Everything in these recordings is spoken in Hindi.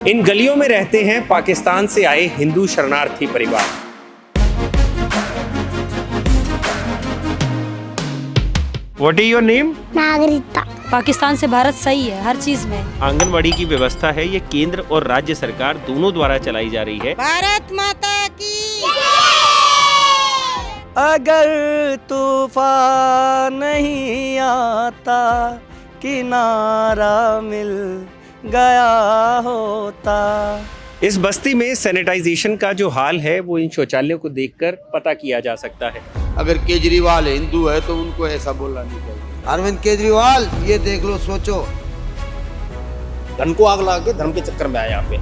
इन गलियों में रहते हैं पाकिस्तान से आए हिंदू शरणार्थी परिवार। What is your name? नागरिकता। पाकिस्तान से भारत सही है हर चीज में। आंगनवाड़ी की व्यवस्था है, ये केंद्र और राज्य सरकार दोनों द्वारा चलाई जा रही है। भारत माता की अगर तूफान नहीं आता किनारा मिल गया होता। इस बस्ती में सैनिटाइजेशन का जो हाल है वो इन शौचालयों को देखकर पता किया जा सकता है। अगर केजरीवाल हिंदू है तो उनको ऐसा बोलना नहीं चाहिए। अरविंद केजरीवाल ये देख लो, सोचो, धन को आग लगा के धर्म के चक्कर में आया यहाँ पे।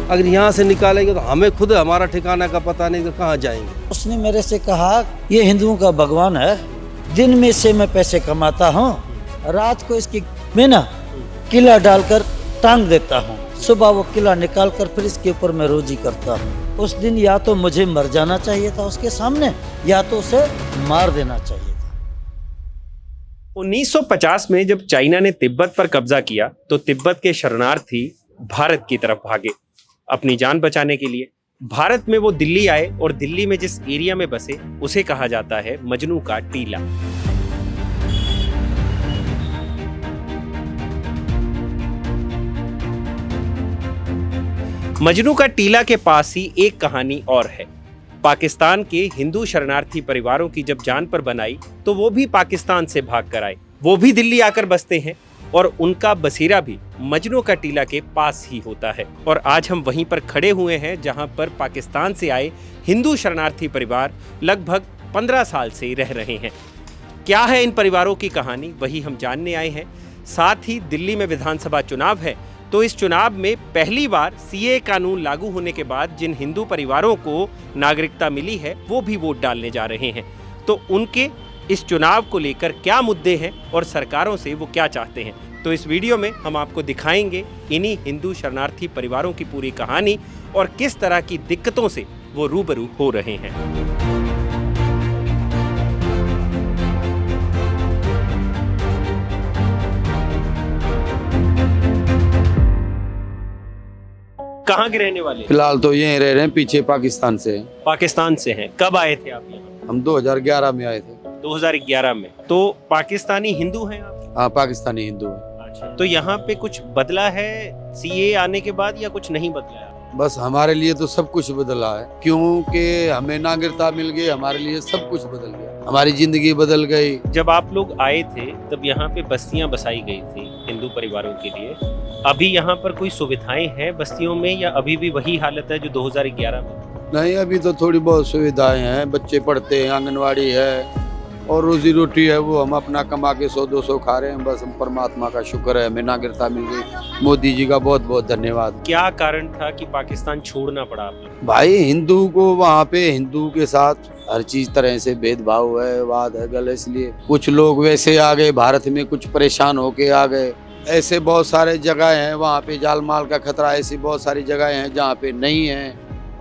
अगर यहाँ से निकालेंगे तो हमें खुद हमारा ठिकाना का पता नहीं तो कहाँ जाएंगे। उसने मेरे से कहा ये हिंदुओं का भगवान है, दिन में से मैं पैसे कमाता हूँ, रात को इसकी मैं ना किला डालकर टांग देता हूँ, सुबह वो किला निकाल कर फिर इसके ऊपर मैं रोजी करता हूँ। उस दिन या तो मुझे मर जाना चाहिए था उसके सामने या तो उसे मार देना चाहिए था। 1950 में जब चाइना ने तिब्बत पर कब्जा किया तो तिब्बत के शरणार्थी भारत की तरफ भागे अपनी जान बचाने के लिए। भारत में वो दिल्ली आए और दिल्ली में जिस एरिया में बसे उसे कहा जाता है मजनू का टीला। मजनू का टीला के पास ही एक कहानी और है। पाकिस्तान के हिंदू शरणार्थी परिवारों की जब जान पर बनाई तो वो भी पाकिस्तान से भाग कर आए, वो भी दिल्ली आकर बसते हैं और उनका बसेरा भी मजनू का टीला के पास ही होता है। और आज हम वहीं पर खड़े हुए हैं जहां पर पाकिस्तान से आए हिंदू शरणार्थी परिवार लगभग 15 साल से रह रहे हैं। क्या है इन परिवारों की कहानी, वही हम जानने आए हैं। साथ ही दिल्ली में विधानसभा चुनाव है तो इस चुनाव में पहली बार सीए कानून लागू होने के बाद जिन हिंदू परिवारों को नागरिकता मिली है वो भी वोट डालने जा रहे हैं। तो उनके इस चुनाव को लेकर क्या मुद्दे हैं और सरकारों से वो क्या चाहते हैं, तो इस वीडियो में हम आपको दिखाएंगे इन्हीं हिंदू शरणार्थी परिवारों की पूरी कहानी और किस तरह की दिक्कतों से वो रूबरू हो रहे हैं। कहाँ के रहने वाले? फिलहाल तो यहीं रह रहे हैं, पीछे पाकिस्तान से हैं। पाकिस्तान से हैं। कब आए थे आप यहाँ? हम 2011 में आए थे। 2011 में। तो पाकिस्तानी हिंदू हैं आप? हाँ, पाकिस्तानी हिंदू हैं। अच्छा, तो यहाँ पे कुछ बदला है सीए आने के बाद या कुछ नहीं बदला है? बस हमारे लिए तो सब कुछ बदला है, क्योंकि हमें नागरिकता मिल गई, हमारे लिए सब कुछ बदल गया, हमारी जिंदगी बदल गई। जब आप लोग आए थे तब यहाँ पे बस्तियाँ बसाई गई थी हिंदू परिवारों के लिए। अभी यहाँ पर कोई सुविधाएं हैं बस्तियों में या अभी भी वही हालत है जो 2011 में? नहीं, अभी तो थोड़ी बहुत सुविधाएं हैं, बच्चे पढ़ते हैं, आंगनवाड़ी है और रोजी रोटी है वो हम अपना कमा के 100-200 खा रहे हैं। बस हम परमात्मा का शुक्र है, हमें नागरिकता मिल गई। मोदी जी का बहुत बहुत धन्यवाद। क्या कारण था कि पाकिस्तान छोड़ना पड़ा आपको? भाई, हिंदू को वहाँ पे हिंदू के साथ हर चीज तरह से भेदभाव है, वाद है, गल, इसलिए कुछ लोग वैसे आ गए भारत में, कुछ परेशान होके आ गए। ऐसे बहुत सारे जगह हैं वहाँ पे जाल माल का खतरा, ऐसी बहुत सारी जगह हैं जहाँ पे नहीं है,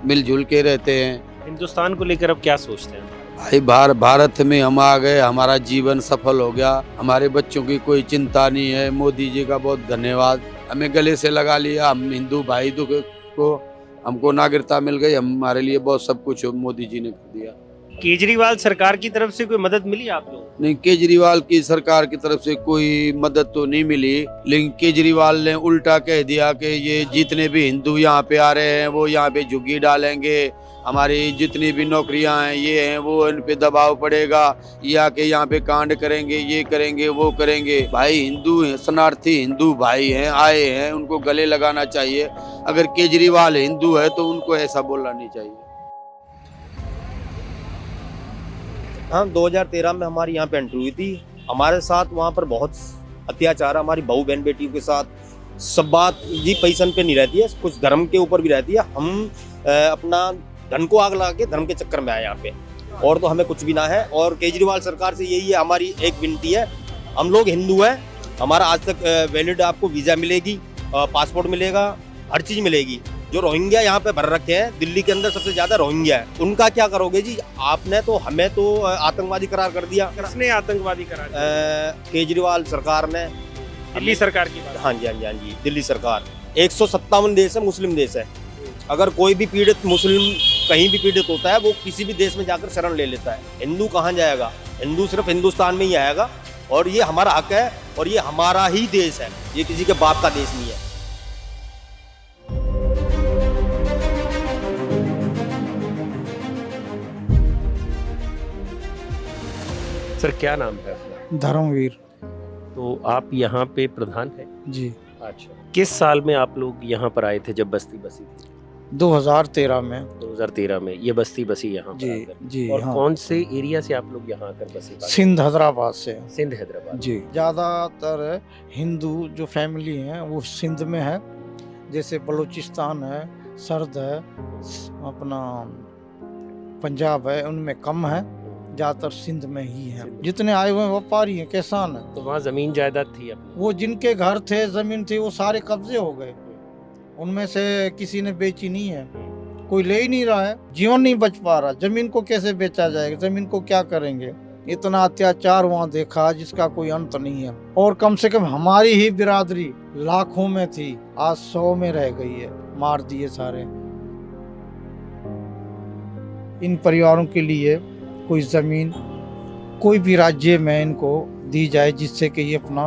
मिलजुल के रहते हैं। हिंदुस्तान को लेकर अब क्या सोचते हैं? भाई, भारत में हम आ गए, हमारा जीवन सफल हो गया, हमारे बच्चों की कोई चिंता नहीं है। मोदी जी का बहुत धन्यवाद, हमें गले से लगा लिया। हम हिंदू भाई को हमको नागरिकता मिल गई, हमारे लिए बहुत सब कुछ मोदी जी ने कर दिया। केजरीवाल सरकार की तरफ से कोई मदद मिली आप लोगों को? नहीं, केजरीवाल की सरकार की तरफ से कोई मदद तो नहीं मिली, लेकिन केजरीवाल ने उल्टा कह दिया कि ये जितने भी हिंदू यहाँ पे आ रहे हैं वो यहाँ पे झुग्गी डालेंगे, हमारी जितनी भी नौकरियां हैं ये हैं वो, इन पे दबाव पड़ेगा, ये आके यहाँ पे कांड करेंगे, ये करेंगे, वो करेंगे। भाई, हिंदू शरणार्थी हिंदू भाई हैं, आए हैं, उनको गले लगाना चाहिए। अगर केजरीवाल हिंदू है तो उनको ऐसा बोलना नहीं चाहिए। हाँ, 2013 में हमारी यहाँ पे एंट्री हुई थी। हमारे साथ वहाँ पर बहुत अत्याचार, हमारी बहू बहन बेटियों के साथ सब बात जी पैसन पे नहीं रहती है, कुछ धर्म के ऊपर भी रहती है। हम अपना धन को आग लगा के धर्म के चक्कर में आए यहाँ पे, और तो हमें कुछ भी ना है। और केजरीवाल सरकार से यही है हमारी एक विनती है, हम लोग हिंदू हैं, हमारा आज तक वैलिड आपको वीज़ा मिलेगी, पासपोर्ट मिलेगा, हर चीज़ मिलेगी। जो रोहिंग्या यहाँ पे भर रखे हैं, दिल्ली के अंदर सबसे ज्यादा रोहिंग्या है, उनका क्या करोगे जी? आपने तो हमें तो आतंकवादी करार कर दिया। किसने आतंकवादी करार? केजरीवाल सरकार ने दिल्ली सरकार की बात। हाँ जी हाँ जी हाँ जी, दिल्ली सरकार 157 देश है, मुस्लिम देश है। अगर कोई भी पीड़ित मुस्लिम कहीं भी पीड़ित होता है, वो किसी भी देश में जाकर शरण ले लेता है। हिंदू कहाँ जाएगा? हिंदू सिर्फ हिंदुस्तान में ही आएगा, और ये हमारा हक है, और ये हमारा ही देश है, ये किसी के बाप का देश नहीं है। सर क्या नाम है आपका? धर्मवीर तो आप यहाँ पे प्रधान है? जी। अच्छा, किस साल में आप लोग यहाँ पर आए थे जब बस्ती बसी थी? 2013 में। 2013 में ये बस्ती बसी यहाँ पर जी आकर। जी और हाँ। कौन से एरिया से आप लोग यहाँ आकर बसे? सिंध हैदराबाद से। सिंध हैदराबाद। जी। ज़्यादातर हिंदू जो फैमिली हैं वो सिंध में है, जैसे बलूचिस्तान है, सरद है, अपना पंजाब है, उनमें कम है। ज़्यादातर सिंध में ही है। जितने आए हुए हैं व्यापारी हैं, किसान हैं। तो वहाँ जमीन जायदाद थी अपनी? वो जिनके घर थे, जमीन थी, वो सारे कब्जे हो गए। उनमें से किसी ने बेची नहीं है, कोई ले ही नहीं रहा है। जीवन नहीं बच पा रहा, जमीन को कैसे बेचा जाएगा? जमीन को क्या करेंगे? इतना अत्याचार वहाँ देखा जिसका कोई अंत नहीं है। और कम से कम हमारी ही बिरादरी लाखों में थी, आज 100 में रह गई है, मार दिए सारे। इन परिवारों के लिए कोई जमीन कोई भी राज्य में इनको दी जाए, जिससे कि ये अपना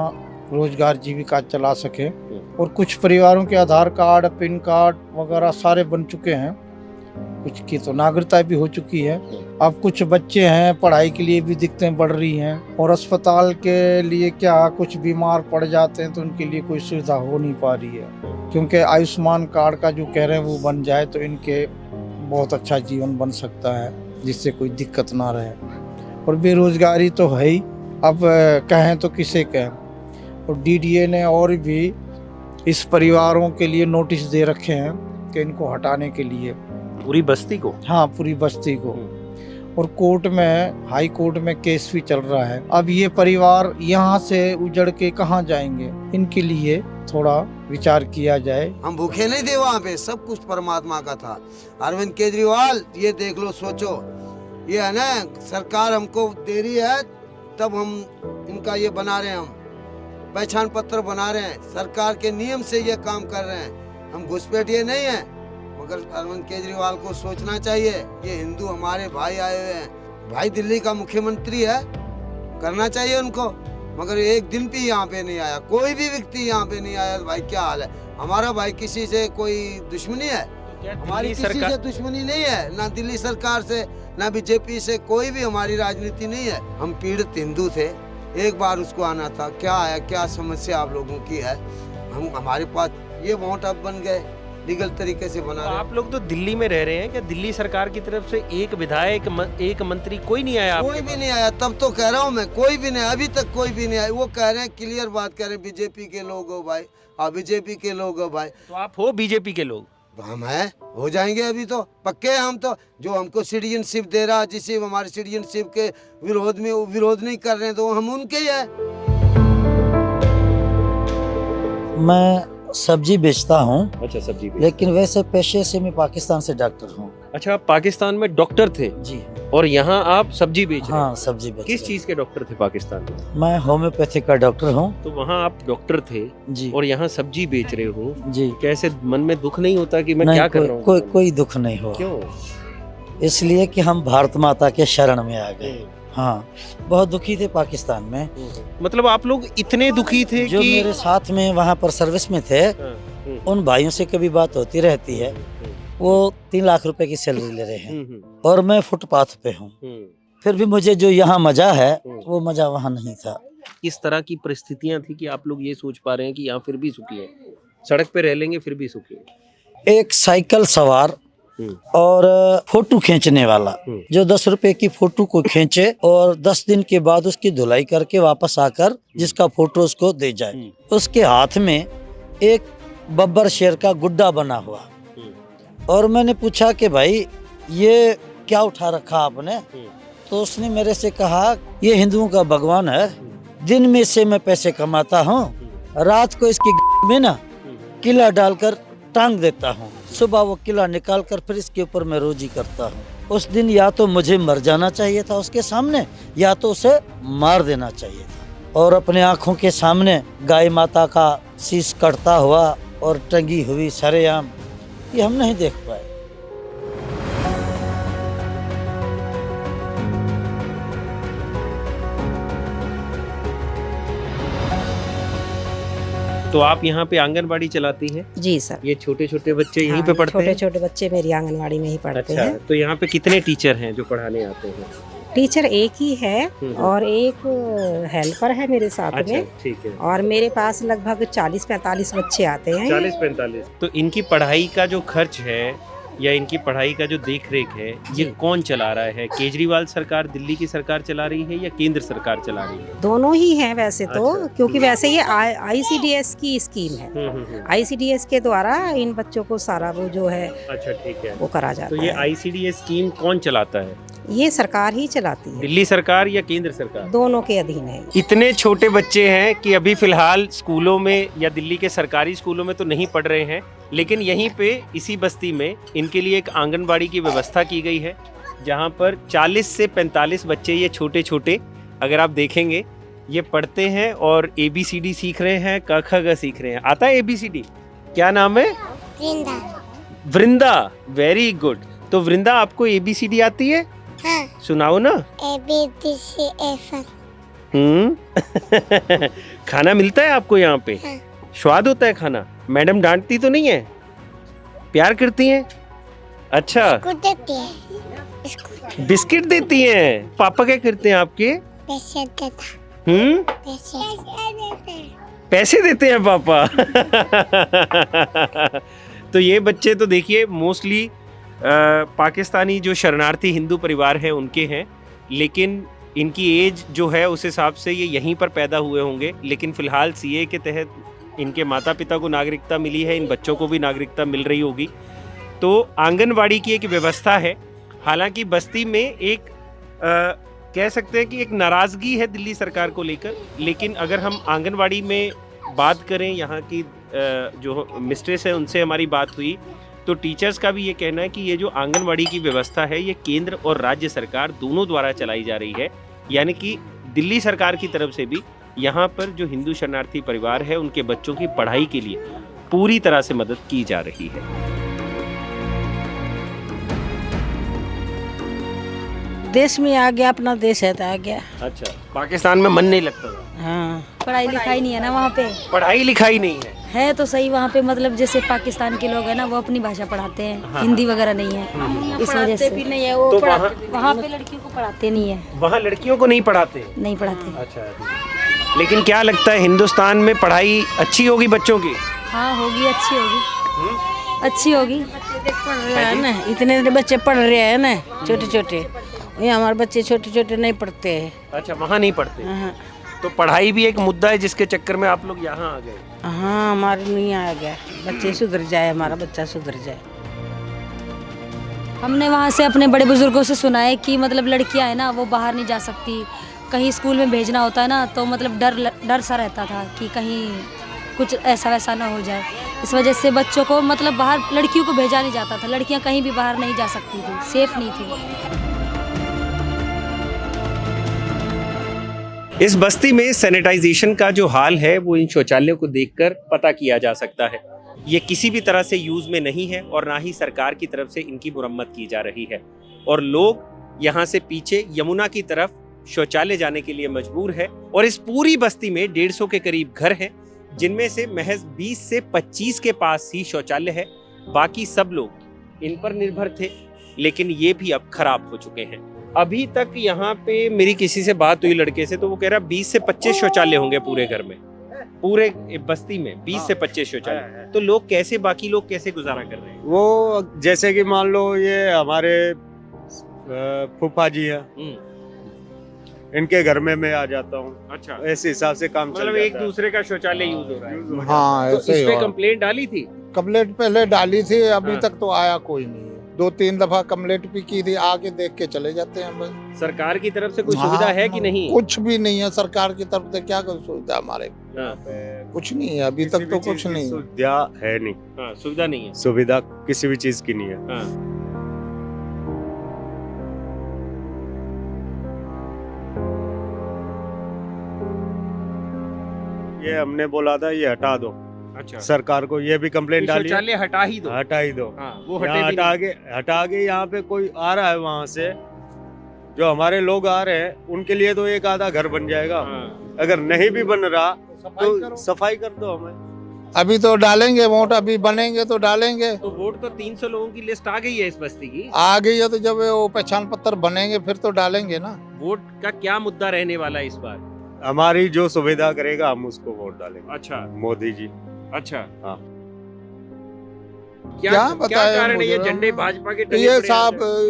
रोजगार जीविका चला सके। और कुछ परिवारों के आधार कार्ड, पिन कार्ड वगैरह सारे बन चुके हैं, कुछ की तो नागरिकता भी हो चुकी है। अब कुछ बच्चे हैं, पढ़ाई के लिए भी दिक्कतें बढ़ रही हैं, और अस्पताल के लिए क्या, कुछ बीमार पड़ जाते हैं तो उनके लिए कोई सुविधा हो नहीं पा रही है। क्योंकि आयुष्मान कार्ड का जो कह रहे हैं वो बन जाए तो इनके बहुत अच्छा जीवन बन सकता है, जिससे कोई दिक्कत ना रहे। और बेरोजगारी तो है ही, अब कहें तो किसे कहें। और डीडीए ने और भी इस परिवारों के लिए नोटिस दे रखे हैं कि इनको हटाने के लिए। पूरी बस्ती को? हाँ, पूरी बस्ती को। और कोर्ट में, हाई कोर्ट में केस भी चल रहा है। अब ये परिवार यहाँ से उजड़ के कहाँ जाएंगे? इनके लिए थोड़ा विचार किया जाए। हम भूखे नहीं थे वहाँ पे, सब कुछ परमात्मा का था। अरविंद केजरीवाल ये देख लो, सोचो, ये है ना, सरकार हमको दे रही है, तब हम इनका ये बना रहे हैं, हम पहचान पत्र बना रहे हैं, सरकार के नियम से ये काम कर रहे हैं। हम घुसपैठिए नहीं है। मगर अरविंद केजरीवाल को सोचना चाहिए, ये हिंदू हमारे भाई आए हुए हैं, भाई दिल्ली का मुख्यमंत्री है, करना चाहिए उनको। मगर एक दिन भी यहाँ पे नहीं आया, कोई भी व्यक्ति यहाँ पे नहीं आया। भाई क्या हाल है हमारा? भाई किसी से कोई दुश्मनी है? हमारी किसी से दुश्मनी नहीं है, ना दिल्ली सरकार से, ना बीजेपी से, कोई भी हमारी राजनीति नहीं है। हम पीड़ित हिंदू थे, एक बार उसको आना था। क्या आया, क्या समस्या आप लोगों की है? हम हमारे पास ये वोट अब बन गए, लीगल तरीके से बना रहे। आप लोग तो दिल्ली में रह रहे हैं, क्या दिल्ली सरकार की तरफ से एक विधायक, एक मंत्री कोई नहीं आया? कोई भी नहीं आया, तब तो कह रहा हूँ मैं, कोई भी नहीं, अभी तक कोई भी नहीं आया। वो कह रहे हैं, क्लियर बात कह रहे हैं, बीजेपी के लोग हो भाई, हाँ बीजेपी के लोग हो भाई। तो आप हो बीजेपी के लोग? हम हैं, हो जाएंगे, अभी तो पक्के हैं हम तो। जो हमको सिटीजनशिप दे रहा, जिसे हमारे सिटीजनशिप के विरोध में विरोध नहीं कर रहे हैं, तो हम उनके ही हैं। मैं सब्जी बेचता हूँ। अच्छा, सब्जी बेचते। लेकिन वैसे पेशे से मैं पाकिस्तान से डॉक्टर हूँ। अच्छा, आप पाकिस्तान में डॉक्टर थे? जी। और यहाँ आप सब्जी बेच रहे हैं? हाँ, सब्जी बेच किस रहे चीज के डॉक्टर थे पाकिस्तान में? हैं। मैं होम्योपैथी का डॉक्टर हूँ। तो वहाँ आप डॉक्टर थे जी। और यहाँ सब्जी बेच रहे हो, जी। कैसे मन में दुख नहीं होता कि मैं नहीं, क्या कर रहा हूँ? कोई दुख नहीं हुआ। क्यों? इसलिए कि हम भारत माता के शरण में आ गए। हाँ, बहुत दुखी थे पाकिस्तान में। मतलब आप लोग इतने दुखी थे जो कि मेरे साथ में वहाँ पर सर्विस में थे, उन भाइयों से कभी बात होती रहती है। वो 3 लाख रुपए की सैलरी ले रहे हैं और मैं फुटपाथ पे हूँ। फिर भी मुझे जो यहाँ मजा है वो मजा वहाँ नहीं था। इस तरह की परिस्थितियां थी कि आप लोग ये सोच पा रहे हैं कि यहाँ फिर भी सुखी है, सड़क पे रह लेंगे फिर भी सुखी है। एक साइकिल सवार और फोटो खींचने वाला जो 10 रुपए की फोटो को खींचे और 10 दिन के बाद उसकी धुलाई करके वापस आकर जिसका फोटो उसको दे जाए, उसके हाथ में एक बब्बर शेर का गुड्डा बना हुआ। और मैंने पूछा कि भाई ये क्या उठा रखा आपने? तो उसने मेरे से कहा ये हिंदुओं का भगवान है, दिन में से मैं पैसे कमाता हूँ, रात को इसकी में ना किला डालकर टांग देता हूँ, सुबह वो किला निकाल कर फिर इसके ऊपर मैं रोजी करता हूँ। उस दिन या तो मुझे मर जाना चाहिए था उसके सामने, या तो उसे मार देना चाहिए था। और अपने आँखों के सामने गाय माता का शीश कटता हुआ और टंगी हुई सरेआम, ये हम नहीं देख पाए। तो आप यहाँ पे आंगनबाड़ी चलाती हैं? जी सर। ये छोटे छोटे बच्चे यहीं पे हाँ, पढ़ते हैं? छोटे छोटे बच्चे मेरी आंगनवाड़ी में ही पढ़ते अच्छा, हैं। तो यहाँ पे कितने टीचर हैं जो पढ़ाने आते हैं? टीचर एक ही है और एक हेल्पर है मेरे साथ अच्छा, में, ठीक है। और मेरे पास लगभग 40-45 बच्चे आते हैं। 40-45। तो इनकी पढ़ाई का जो खर्च है या इनकी पढ़ाई का जो देख रेख है, ये कौन चला रहा है? केजरीवाल सरकार, दिल्ली की सरकार चला रही है या केंद्र सरकार चला रही है? दोनों ही हैं वैसे तो। अच्छा, क्योंकि वैसे ये ICDS की स्कीम है। ICDS के द्वारा इन बच्चों को सारा वो जो है अच्छा, ठीक है, वो करा जाता तो ये है। ICDS स्कीम कौन चलाता है? ये सरकार ही चलाती है, दिल्ली सरकार या केंद्र सरकार? दोनों के अधीन है। इतने छोटे बच्चे हैं कि अभी फिलहाल स्कूलों में या दिल्ली के सरकारी स्कूलों में तो नहीं पढ़ रहे हैं, लेकिन यहीं पे इसी बस्ती में इनके लिए एक आंगनबाड़ी की व्यवस्था की गई है, जहां पर 40 से 45 बच्चे, ये छोटे छोटे, अगर आप देखेंगे, ये पढ़ते हैं और ABCD सीख रहे हैं, क ख ग सीख रहे हैं। आता है ABCD? क्या नाम है? वृंदा। Very good. तो वृंदा, आपको ABCD आती है? हाँ। सुनाओ ना। ABCD खाना मिलता है आपको यहाँ पे? हाँ। स्वाद होता है खाना? मैडम डांटती तो नहीं है? प्यार करती हैं? अच्छा, देती है। बिस्किट देती हैं। पापा क्या करते हैं आपके? पैसे देता। पैसे देते हैं पापा। तो ये बच्चे तो देखिए मोस्टली पाकिस्तानी जो शरणार्थी हिंदू परिवार हैं उनके हैं, लेकिन इनकी एज जो है उस हिसाब से ये यहीं पर पैदा हुए होंगे। लेकिन फिलहाल CA के तहत इनके माता पिता को नागरिकता मिली है, इन बच्चों को भी नागरिकता मिल रही होगी। तो आंगनवाड़ी की एक व्यवस्था है। हालांकि बस्ती में एक कह सकते हैं कि एक नाराज़गी है दिल्ली सरकार को लेकर, लेकिन अगर हम आंगनवाड़ी में बात करें, यहाँ की जो मिस्ट्रेस है उनसे हमारी बात हुई, तो टीचर्स का भी ये कहना है कि ये जो आंगनवाड़ी की व्यवस्था है ये केंद्र और राज्य सरकार दोनों द्वारा चलाई जा रही है। यानी कि दिल्ली सरकार की तरफ से भी यहाँ पर जो हिंदू शरणार्थी परिवार है उनके बच्चों की पढ़ाई के लिए पूरी तरह से मदद की जा रही है। देश में आ गया, अपना देश है तो आ गया। अच्छा, पाकिस्तान में मन नहीं लगता था? हाँ। पढ़ाई लिखाई नहीं है ना वहाँ पे। पढ़ाई लिखाई नहीं है तो सही वहाँ पे, मतलब जैसे पाकिस्तान के लोग हैं ना, वो अपनी भाषा पढ़ाते हैं। हाँ। हिंदी वगैरह नहीं है, इस वजह से भी नहीं है वो। तो वहाँ पे लड़कियों को पढ़ाते नहीं है। वहाँ लड़कियों को नहीं पढ़ाते? नहीं पढ़ाते। अच्छा, लेकिन क्या लगता है हिंदुस्तान में पढ़ाई अच्छी होगी बच्चों की? हाँ होगी, अच्छी होगी, अच्छी होगी। पढ़ रहे हैं ना, इतने बच्चे पढ़ रहे हैं ना, छोटे छोटे। ये हमारे बच्चे छोटे छोटे नहीं पढ़ते हैं। अच्छा, वहाँ नहीं पढ़ते? हाँ। तो पढ़ाई भी एक मुद्दा है जिसके चक्कर में आप लोग यहाँ आ गए? हाँ, हमारे नहीं आ गया, बच्चे सुधर जाए, हमारा बच्चा सुधर जाए। हमने वहाँ से अपने बड़े बुजुर्गों से सुना है कि मतलब लड़कियाँ है ना, वो बाहर नहीं जा सकती। कहीं स्कूल में भेजना होता है ना, तो मतलब डर सा रहता था कि कहीं कुछ ऐसा वैसा ना हो जाए। इस वजह से बच्चों को मतलब बाहर लड़कियों को भेजा नहीं जाता था। लड़कियाँ कहीं भी बाहर नहीं जा सकती थी, सेफ नहीं थी। इस बस्ती में सैनिटाइजेशन का जो हाल है वो इन शौचालयों को देखकर पता किया जा सकता है। ये किसी भी तरह से यूज में नहीं है और ना ही सरकार की तरफ से इनकी मुरम्मत की जा रही है, और लोग यहाँ से पीछे यमुना की तरफ शौचालय जाने के लिए मजबूर है। और इस पूरी बस्ती में 150 के करीब घर हैं, जिनमें से महज 20 से 25 के पास ही शौचालय है। बाकी सब लोग इन पर निर्भर थे, लेकिन ये भी अब खराब हो चुके हैं। अभी तक यहाँ पे मेरी किसी से बात हुई लड़के से, तो वो कह रहा 20 से 25 शौचालय होंगे पूरे घर में, पूरे बस्ती में 20 से 25 शौचालय। तो लोग कैसे, बाकी लोग कैसे गुजारा कर रहे हैं? वो जैसे कि मान लो ये हमारे फूफा जी हैं, इनके घर में मैं आ जाता हूँ। अच्छा, ऐसे हिसाब से काम चल मतलब जाता एक दूसरे का शौचालय यूज हो रहा है। हाँ, तो ऐसे इस ही पे हुआ। कंप्लेंट डाली थी? कंप्लेंट पहले डाली थी, अभी हाँ। तक तो आया कोई नहीं है। 2-3 दफा कंप्लेंट भी की थी, आके देख के चले जाते हैं बस। सरकार की तरफ से कोई हाँ, सुविधा है कि नहीं? कुछ भी नहीं है सरकार की तरफ से। क्या कोई सुविधा हमारे? कुछ नहीं है अभी तक तो कुछ नहीं है। सुविधा है नहीं। हाँ, सुविधा नहीं है। सुविधा किसी भी चीज की नहीं है। हाँ। ये हमने बोला था ये हटा दो। अच्छा, सरकार को ये भी कंप्लेंट डाली, शौचालय हटा ही दो। हटा ही दो। हाँ, वो यहाँ हटे भी नहीं। हटा के यहाँ पे कोई आ रहा है वहाँ से, जो हमारे लोग आ रहे हैं उनके लिए तो एक आधा घर बन जाएगा। हाँ। अगर नहीं भी बन रहा तो सफाई कर दो हमें। अभी तो डालेंगे वोट, अभी बनेंगे तो डालेंगे। तो वोट तो 300 लोगों की लिस्ट आ गई है इस बस्ती की। आ गई है तो जब वो पहचान पत्र बनेंगे फिर तो डालेंगे ना। वोट का क्या मुद्दा रहने वाला है इस बार? हमारी जो सुविधा करेगा हम उसको वोट डालेंगे। अच्छा, मोदी जी। अच्छा। हाँ। क्या क्या क्या बताएं कारण है ये मुझे? झंडे भाजपा के टंगे ये पड़े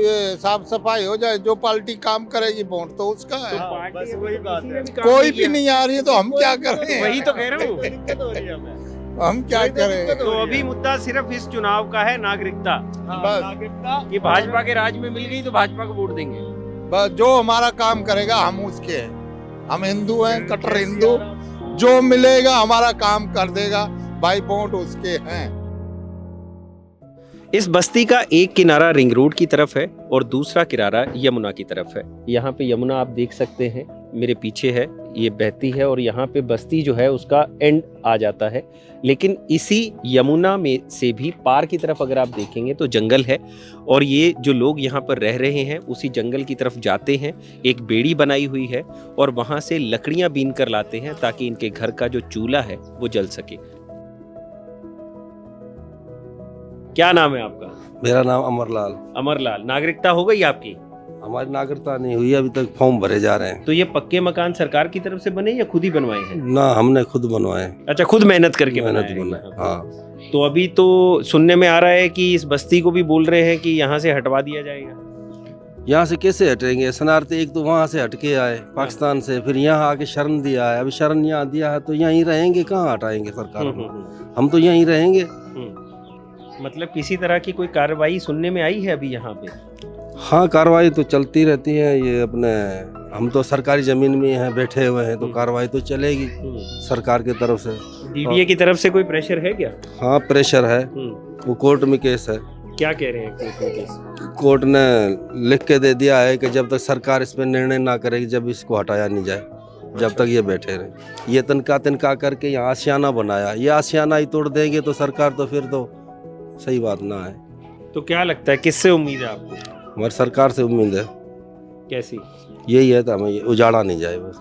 यहाँ साफ सफाई हो जाए, जो पार्टी काम करेगी वोट तो उसका है। पे? तो पार्टी बस अभी वही तो बात किसी है। ने भी काम कोई भी किया। नहीं आ रही है तो हम क्या करें? वही तो कह रहा हूँ। दिक्कत हो रही है हमें। हम क्या करें? तो अभी मुद्दा सिर्फ इस चुनाव का है, नागरिकता, बस। नागरिकता कि भाजपा के राज में मिल गई तो भाजपा को वोट देंगे। बस जो हमारा काम करेगा हम उसके हैं। हम हिंदू हैं, कट्टर हिंदू। जो मिलेगा हमारा काम कर देगा भाई, वोट उसके हैं। इस बस्ती का एक किनारा रिंग रोड की तरफ है और दूसरा किनारा यमुना की तरफ है। यहाँ पे यमुना आप देख सकते हैं, मेरे पीछे है, ये बहती है और यहाँ पे बस्ती जो है उसका एंड आ जाता है। लेकिन इसी यमुना में से भी पार की तरफ अगर आप देखेंगे तो जंगल है और ये जो लोग यहाँ पर रह रहे हैं उसी जंगल की तरफ जाते हैं। एक बेड़ी बनाई हुई है और वहाँ से लकड़ियाँ बीन कर लाते हैं ताकि इनके घर का जो चूल्हा है वो जल सके। क्या नाम है आपका? मेरा नाम अमरलाल। अमरलाल। नागरिकता हो गई आपकी? हमारी नागरिकता नहीं हुई, अभी तक फॉर्म भरे जा रहे हैं। तो ये पक्के मकान सरकार की तरफ से बने या खुद ही बनवाए हैं? ना, हमने खुद बनवाए। अच्छा, खुद मेहनत करके मेहनत बनाए हैं। बनाए, हाँ। तो अभी तो सुनने में आ रहा है कि इस बस्ती को भी बोल रहे हैं कि यहाँ से हटवा दिया जाएगा। यहाँ से कैसे हटेंगे? शरणार्थी एक तो वहाँ से हटके आए पाकिस्तान से, फिर यहाँ आके शरण दिया है। अभी शरण यहाँ दिया है तो यहीं रहेंगे, कहाँ हटाएंगे सरकार को? हम तो यहीं रहेंगे। मतलब किसी तरह की कोई कार्रवाई सुनने में आई है अभी यहाँ पे? हाँ, कार्रवाई तो चलती रहती है। ये अपने हम तो सरकारी जमीन में हैं, बैठे हुए हैं, तो कार्रवाई तो चलेगी सरकार की तरफ से। डीडीए की तरफ से कोई प्रेशर है क्या? हाँ, प्रेशर है। वो कोर्ट में केस है। क्या कह रहे हैं कोर्ट में केस? कोर्ट ने लिख के दे दिया है कि जब तक सरकार इस पर निर्णय ना करेगी, जब इसको हटाया नहीं जाए, जब तक ये बैठे रहे। ये तिनका करके यहाँ आशियाना बनाया, ये आशियाना ही तोड़ देंगे तो सरकार तो फिर तो सही बात ना है। तो क्या लगता है, किससे उम्मीद है आपको? हमारी सरकार से उम्मीद है। कैसी? यही है, तो हमें ये उजाड़ा नहीं जाए बस।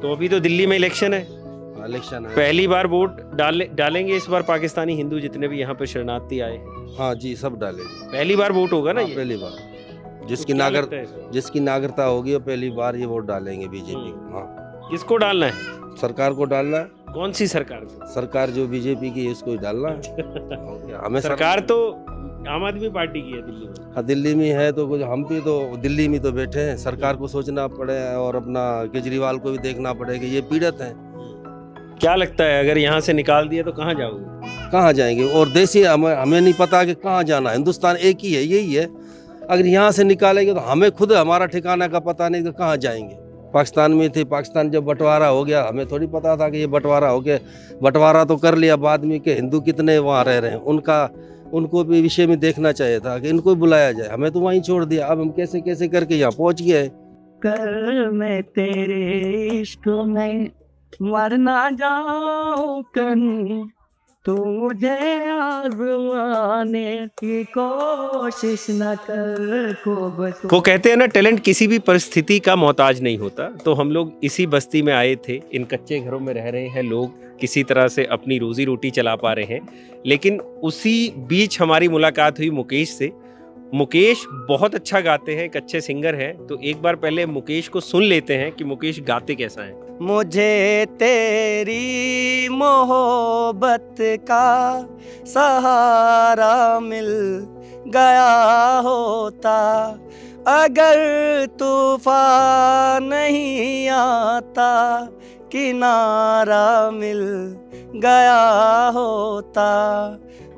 तो अभी तो दिल्ली में इलेक्शन है, इलेक्शन है। पहली बार वोट डालेंगे इस बार पाकिस्तानी हिंदू जितने भी यहाँ पे शरणार्थी आए हैं? हाँ जी, सब डालेंगे। पहली बार वोट होगा ना? हाँ, ये पहली बार। तो जिसकी क्या लगता है इस बार? जिसकी नागरिकता होगी वो पहली बार ये वोट डालेंगे बीजेपी को। हाँ, किसको डालना है? सरकार को डालना है। कौन सी सरकार को? सरकार जो बीजेपी की है उसको ही डालना है। हमें सरकार तो आम आदमी पार्टी की है दिल्ली में। हाँ, दिल्ली में है तो कुछ हम भी तो दिल्ली में तो बैठे हैं। सरकार को सोचना पड़े और अपना केजरीवाल को भी देखना पड़ेगा, ये पीड़ित हैं। क्या लगता है अगर यहाँ से निकाल दिया तो कहाँ जाओगे? कहाँ जाएंगे? और देश ही हमें नहीं पता कि कहाँ जाना है। हिंदुस्तान एक ही है, यही है। अगर यहाँ से निकालेंगे तो हमें खुद हमारा ठिकाना का पता नहीं, तो कहाँ जाएंगे? पाकिस्तान में थे, पाकिस्तान जब बंटवारा हो गया, हमें थोड़ी पता था कि ये बंटवारा हो गया। बंटवारा तो कर लिया बाद में कि हिंदू कितने वहाँ रह रहे हैं, उनको भी विषय में देखना चाहिए था कि इनको बुलाया जाए। हमें तो वहीं छोड़ दिया। अब हम कैसे कैसे करके यहाँ पहुँच गए। कर मैं तेरे इश्क में मर ना जाऊं कहीं, तू मुझे आज़माने की कोशिश न कर को बस। वो कहते हैं ना, टैलेंट किसी भी परिस्थिति का मोहताज नहीं होता। तो हम लोग इसी बस्ती में आए थे, इन कच्चे घरों में रह रहे हैं लोग, किसी तरह से अपनी रोजी रोटी चला पा रहे हैं। लेकिन उसी बीच हमारी मुलाकात हुई मुकेश से। मुकेश बहुत अच्छा गाते हैं, एक अच्छे सिंगर हैं। तो एक बार पहले मुकेश को सुन लेते हैं कि मुकेश गाते कैसा है। मुझे तेरी मोहब्बत का सहारा मिल गया होता, अगर तूफान नहीं आता किनारा मिल गया होता।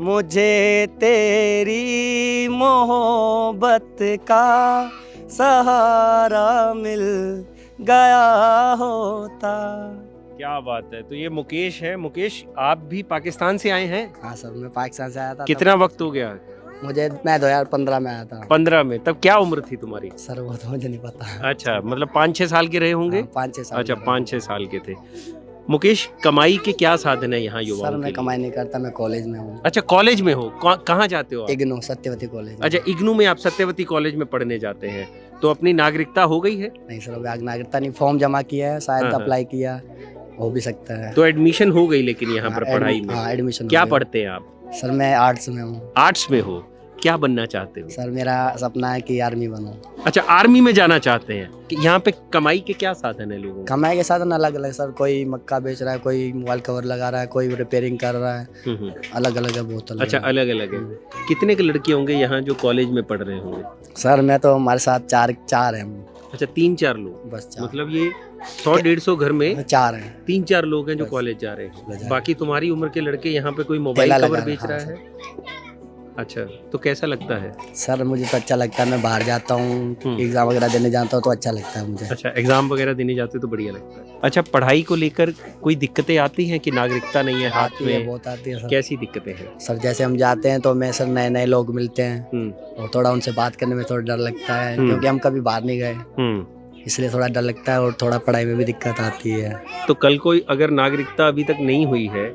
मुझे तेरी मोहब्बत का सहारा मिल गया होता। क्या बात है। तो ये मुकेश है। मुकेश, आप भी पाकिस्तान से आए हैं? हाँ सर, मैं पाकिस्तान से आया था। कितना वक्त हो गया? मैं 2015 में आया था। 15 में? तब क्या उम्र थी तुम्हारी? सर वो तो मुझे नहीं पता। अच्छा, मतलब 5-6 साल के रहे होंगे? 5-6 साल। अच्छा, 5-6 साल के थे। मुकेश, कमाई के क्या साधन है यहाँ युवाओं सर के मैं लिए? कमाई नहीं करता, मैं कॉलेज में हूँ। अच्छा, कॉलेज में हो? कहाँ जाते हो आप? इग्नू सत्यवती कॉलेज में। अच्छा, इग्नू में आप सत्यवती कॉलेज में पढ़ने जाते हैं, तो अपनी नागरिकता हो गई है? नहीं सर, अभी नागरिकता नहीं, फॉर्म जमा किया है, शायद हाँ, हाँ। अप्लाई किया, हो भी सकता है। तो एडमिशन हो गई लेकिन यहाँ पर पढ़ाई में? हाँ, एडमिशन। क्या पढ़ते हैं आप? सर मैं आर्ट्स में हूँ। आर्ट्स में हो? क्या बनना चाहते हो? सर मेरा सपना है कि आर्मी बनूं। अच्छा, आर्मी में जाना चाहते हैं। कि यहाँ पे कमाई के क्या साधन है लोगों के? कमाई के साधन अलग अलग सर, कोई मक्का बेच रहा है, कोई मोबाइल कवर लगा रहा है, कोई रिपेयरिंग कर रहा है, अलग अलग है, बहुत अलग। अच्छा, अलग अलग है। कितने के लड़के होंगे यहाँ जो कॉलेज में पढ़ रहे होंगे? सर मैं तो हमारे साथ चार हैं। अच्छा, 3-4 लोग? बस 4। मतलब ये 100-150 घर में 4 हैं। 3-4 लोग हैं जो कॉलेज जा रहे हैं। बाकी तुम्हारी उम्र के लड़के यहाँ पे कोई मोबाइल ठेला कवर लगा बेच रहा रहा है? अच्छा, तो कैसा लगता है? सर मुझे तो अच्छा लगता है, मैं बाहर जाता हूँ, एग्जाम वगैरह देने जाता हूँ तो अच्छा लगता है मुझे। अच्छा, एग्जाम वगैरह देने जाते तो बढ़िया लगता है। अच्छा, पढ़ाई को लेकर कोई दिक्कतें आती हैं कि नागरिकता नहीं है हाथ में? बहुत आती है सर। कैसी दिक्कतें हैं? सर जैसे हम जाते हैं तो मैं सर नए नए लोग मिलते हैं और थोड़ा उनसे बात करने में थोड़ा डर लगता है, क्योंकि हम कभी बाहर नहीं गए, इसलिए थोड़ा डर लगता है और थोड़ा पढ़ाई में भी दिक्कत आती है। तो कल कोई अगर नागरिकता अभी तक नहीं हुई है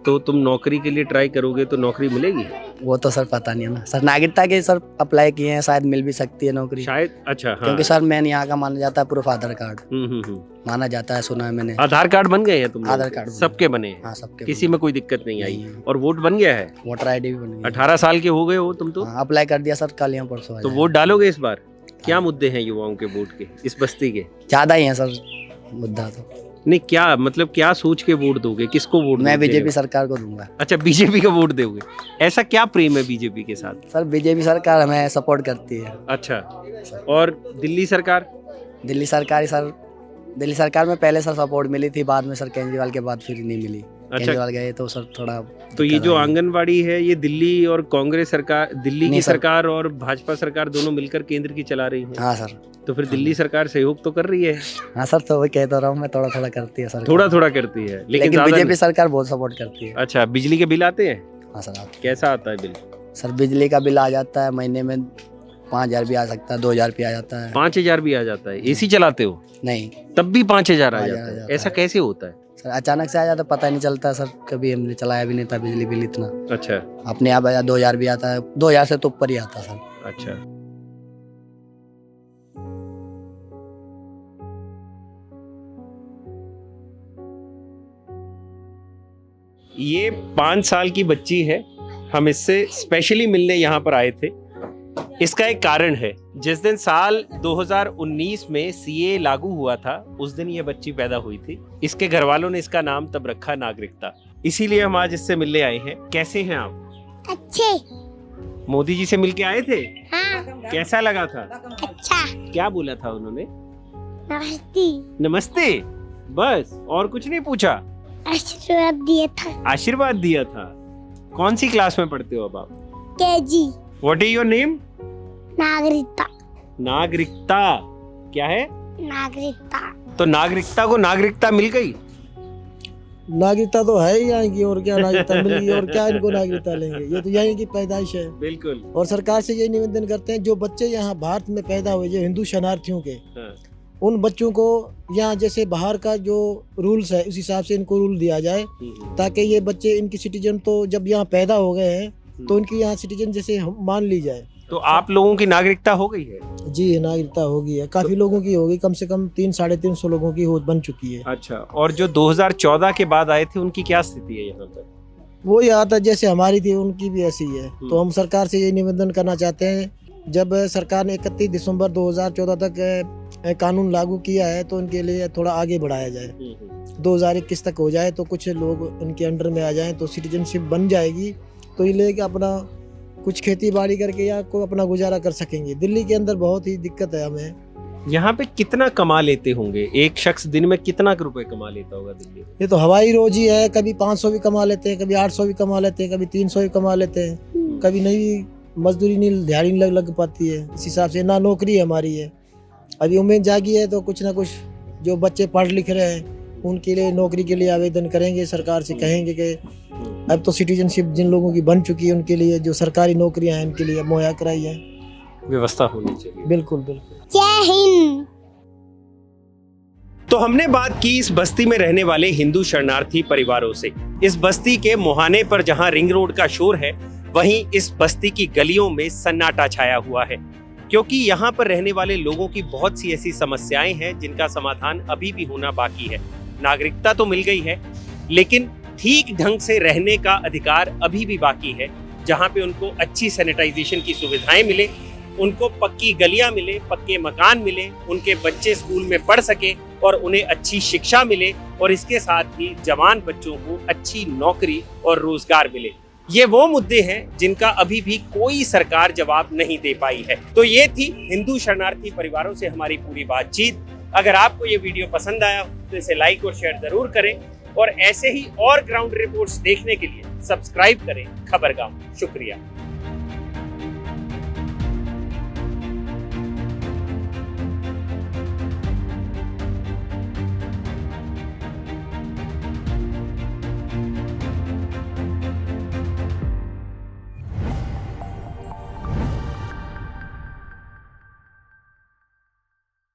तो तुम नौकरी के लिए ट्राई करोगे तो नौकरी मिलेगी? वो तो सर पता नहीं है ना सर, नागरिकता के सर अप्लाई किए हैं, शायद मिल भी सकती है नौकरी शायद। अच्छा, हाँ। क्योंकि सर मैन यहाँ का माना जाता है प्रूफ आधार कार्ड माना जाता है, सुना है मैंने। आधार कार्ड बन गए हैं तुम? आधार कार्ड सबके बने हैं? हाँ सबके। किसी में कोई दिक्कत नहीं आई? और वोट बन गया है? वोटर आईडी भी बन गई। 18 साल के हो गए हो तुम तो? अप्लाई कर दिया सर कल या परसों। तो वोट डालोगे इस बार? क्या मुद्दे हैं युवाओं के वोट के इस बस्ती के? ज्यादा ही है सर मुद्दा तो। नहीं, क्या मतलब क्या सोच के वोट दोगे? किसको वोट? मैं बीजेपी सरकार को दूंगा। अच्छा, बीजेपी का वोट दोगे? ऐसा क्या प्रेम है बीजेपी के साथ? सर बीजेपी सरकार हमें सपोर्ट करती है। अच्छा, और दिल्ली सरकार? दिल्ली सरकार में पहले सर सपोर्ट मिली थी, बाद में सर केजरीवाल के बाद फिर नहीं मिली। केजरीवाल गए तो सर थोड़ा। तो ये जो आंगनवाड़ी है ये दिल्ली और कांग्रेस सरकार, दिल्ली की सरकार और भाजपा सरकार दोनों मिलकर केंद्र की चला रही है? हाँ सर। तो फिर दिल्ली सरकार सहयोग तो कर रही है? हाँ सर, तो वही कहता रहा हूँ मैं, थोड़ा थोड़ा करती है सर। थोड़ा थोड़ा करती है लेकिन बीजेपी सरकार बहुत सपोर्ट करती है। अच्छा, बिजली के बिल आते हैं? हाँ सर। कैसा आता है बिल? सर बिजली का बिल आ जाता है महीने में 5000 भी आ सकता है, 2000 भी आ जाता है। 5000 भी आ जाता है? एसी चलाते हो? नहीं। तब भी 5000 आ जाता है? ऐसा कैसे होता है? सर अचानक से आ जाता, पता नहीं चलता सर, कभी हमने चलाया भी नहीं था बिजली बिल इतना। अच्छा। अपने आप 2000 भी आता है, 2000 से तो ऊपर ही आता सर। अच्छा। ये 5 साल की बच्ची है, हम इससे स्पेशली मिलने यहाँ पर आए थे। इसका एक कारण है, जिस दिन साल 2019 में सीए लागू हुआ था उस दिन ये बच्ची पैदा हुई थी। इसके घर वालों ने इसका नाम तब रखा नागरिकता, इसीलिए हम आज इससे मिलने आए हैं। कैसे हैं आप? अच्छे। मोदी जी से मिलके आए थे? हाँ। कैसा लगा था? अच्छा। क्या बोला था उन्होंने? नमस्ते। नमस्ते, बस? और कुछ नहीं पूछा? आशीर्वाद दिया था। आशीर्वाद दिया था। कौन सी क्लास में पढ़ते हो अब आप? KG. What is your name? नागरिकता। नागरिकता क्या है? नागरिकता। तो नागरिकता को नागरिकता मिल गई? नागरिकता तो है ही यहाँ की, और क्या नागरिकता मिलेगी, और क्या इनको नागरिकता लेंगे, ये तो यहीं की पैदाइश है। बिल्कुल। और सरकार से यही निवेदन करते हैं, जो बच्चे यहाँ भारत में पैदा हुए, जो हिंदू शरणार्थियों के, उन बच्चों को यहाँ जैसे बाहर का जो रूल्स है उस हिसाब से इनको रूल दिया जाए, ताकि ये बच्चे इनकी सिटीजन तो जब यहाँ पैदा हो गए हैं तो इनकी यहाँ सिटीजन जैसे मान ली जाए। तो आप लोगों की नागरिकता हो गई है? जी नागरिकता हो गई है, काफी लोगों की हो गई, कम से कम 300-350 लोगों की बन चुकी है। अच्छा, और जो 2014 के बाद आए थे उनकी क्या स्थिति है यहाँ पर? वो यहाँ था जैसे हमारी थी उनकी भी ऐसी है। तो हम सरकार से ये निवेदन करना चाहते हैं, जब सरकार ने 31 दिसंबर 2014 तक कानून लागू किया है तो उनके लिए थोड़ा आगे बढ़ाया जाए। 2021 तक हो जाए तो कुछ लोग उनके अंडर में आ जाएं तो सिटीजनशिप बन जाएगी, तो ये लेके अपना कुछ खेती बाड़ी करके या कोई अपना गुजारा कर सकेंगे। दिल्ली के अंदर बहुत ही दिक्कत है हमें। यहाँ पे कितना कमा लेते होंगे? एक शख्स दिन में कितना रुपए कमा लेता होगा दिल्ली में? ये तो हवाई रोजी है, कभी 500 भी कमा लेते हैं, कभी 800 भी कमा लेते हैं, कभी 300 भी कमा लेते हैं, कभी नहीं, मजदूरी नहीं दिहाड़ी नहीं लग पाती है। इस हिसाब से ना नौकरी हमारी है। अभी उम्मीद जागी है तो कुछ ना कुछ जो बच्चे पढ़ लिख रहे हैं उनके लिए नौकरी के लिए आवेदन करेंगे, सरकार से कहेंगे कि अब तो सिटीजनशिप जिन लोगों की बन चुकी है उनके लिए जो सरकारी नौकरियां हैं उनके लिए मुहैया कराई है, व्यवस्था होनी चाहिए। बिल्कुल बिल्कुल। जय हिंद। तो हमने बात की इस बस्ती में रहने वाले हिंदू शरणार्थी परिवारों से। इस बस्ती के मुहाने पर जहां रिंग रोड का शोर है, वहीं इस बस्ती की गलियों में सन्नाटा छाया हुआ है, क्योंकि यहाँ पर रहने वाले लोगों की बहुत सी ऐसी समस्याएं हैं जिनका समाधान अभी भी होना बाकी है। नागरिकता तो मिल गई है, लेकिन ठीक ढंग से रहने का अधिकार अभी भी बाकी है, जहाँ पे उनको अच्छी सैनिटाइजेशन की सुविधाएं मिले, उनको पक्की गलियां मिले, पक्के मकान मिले, उनके बच्चे स्कूल में पढ़ सके और उन्हें अच्छी शिक्षा मिले, और इसके साथ ही जवान बच्चों को अच्छी नौकरी और रोजगार मिले। ये वो मुद्दे हैं जिनका अभी भी कोई सरकार जवाब नहीं दे पाई है। तो ये थी हिंदू शरणार्थी परिवारों से हमारी पूरी बातचीत। अगर आपको ये वीडियो पसंद आया तो इसे लाइक और शेयर जरूर करें, और ऐसे ही और ग्राउंड रिपोर्ट्स देखने के लिए सब्सक्राइब करें खबरगाम। शुक्रिया।